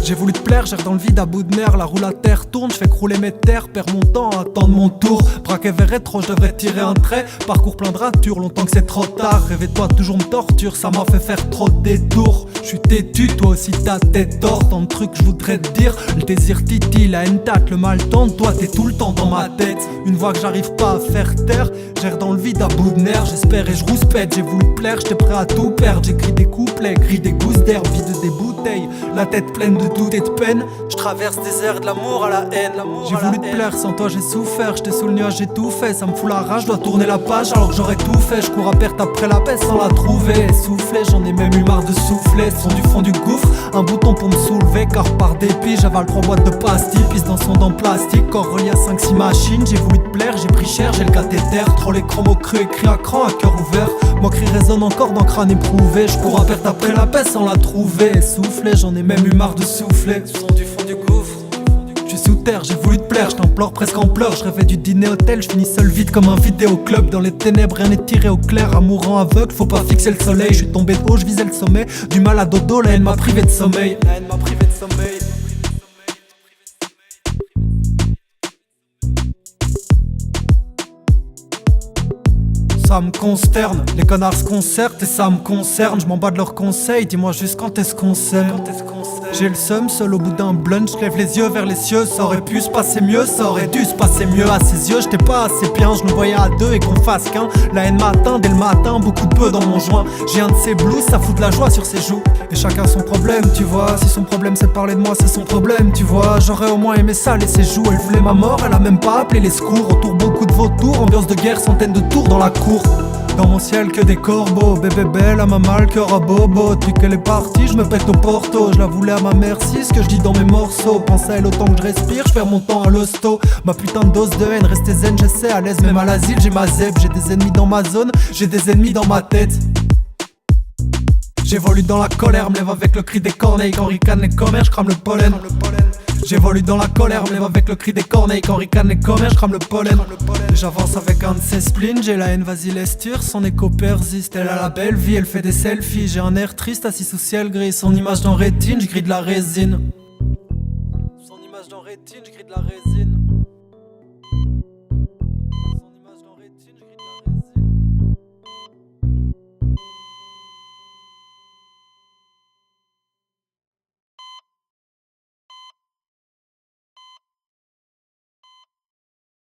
J'ai voulu te plaire, j'erre dans le vide à bout de nerfs. La roue la terre tourne, je fais crouler mes terres. Perds mon temps à attendre mon tour. Braquet vers rétro, je devrais tirer un trait. Parcours plein de ratures, longtemps que c'est trop tard. Rêver de toi toujours me torture, ça m'a fait faire trop de détours. Je suis têtu, toi aussi ta tête tord. Tant de trucs je voudrais te dire. Le désir titille, la haine tâte, le mal tente. Toi t'es tout le temps dans ma tête. Une voix que j'arrive pas à faire taire. J'erre dans le vide à bout de nerfs. J'espère et je rouspète, j'ai voulu te plaire, j'étais prêt à tout perdre. J'écris des couplets, gris des gousses d'air, vide des bouteilles. La tête pleine de doute et de peine. Je traverse des airs de l'amour à la haine. J'ai voulu te plaire, sans toi j'ai souffert. J'étais sous le nuage, j'ai tout fait. Ça me fout la rage, je dois tourner la page alors que j'aurais tout fait. Je cours à perte après la paix sans la trouver. Essoufflé, j'en ai même eu marre de souffler. Son du fond du gouffre, un bouton pour me soulever. Car par dépit, j'avale 3 boîtes de pastilles. Pisse dans son dent plastique, corps relié à 5-6 machines. J'ai voulu te plaire, j'ai pris cher, j'ai le cathéter. Trop les chromos crus, écrit à cran, à cœur ouvert. Moquerie résonne encore dans crâne éprouvé. Je cours à perte après la paix sans la trouver. Essoufflé, j'en ai même eu marre de souffler. Son du fond du gouffre, je suis sous terre, j'ai voulu te plaire, je t'implore presque en pleurs. Je rêvais du dîner hôtel, je finis seul vide comme un vidéoclub. Dans les ténèbres, rien n'est tiré au clair. Amour en aveugle, faut pas fixer le soleil. Je suis tombé de haut, je visais le sommet. Du mal à dodo, la haine m'a privé de sommeil. La haine m'a privé de sommeil. Ça me consterne, les connards se concertent et ça me concerne. Je m'en bats de leurs conseils, dis-moi juste quand est-ce qu'on s'aime. J'ai le seum, seul au bout d'un blunt, je lève les yeux vers les cieux. Ça aurait pu se passer mieux, ça aurait dû se passer mieux. À ses yeux, j'étais pas assez bien, je nous voyais à deux et qu'on fasse qu'un. La haine m'atteint dès le matin, beaucoup de peu dans mon joint. J'ai un de ces blues, ça fout de la joie sur ses joues. Et chacun son problème, tu vois. Si son problème c'est parler de moi, c'est son problème, tu vois. J'aurais au moins aimé ça, laisser jouer. Elle voulait ma mort, elle a même pas appelé les secours. Autour beaucoup de vautours, ambiance de guerre, centaines de tours dans la cour. Dans mon ciel que des corbeaux, bébé belle à ma mal, cœur à bobo. Depuis qu'elle est partie, je me pète au porto. Je la voulais à ma merci, ce que je dis dans mes morceaux. Pense à elle autant que je respire, je perds mon temps à l'hosto. Ma putain de dose de haine, restez zen, j'essaie à l'aise. Même à l'asile, j'ai ma zeb, j'ai des ennemis dans ma zone, j'ai des ennemis dans ma tête. J'évolue dans la colère, me lève avec le cri des corneilles. Quand ricanent les commères, je crame le pollen. J'évolue dans la colère, me lève avec le cri des corneilles. Quand ricanent les commères, je crame le pollen. J'avance avec un de ses spleens, j'ai la haine, vas-y laisse tire. Son écho persiste, elle a la belle vie, elle fait des selfies. J'ai un air triste assis sous ciel gris, son image dans rétine, je grille de la résine. Son image dans rétine, je grille de la résine.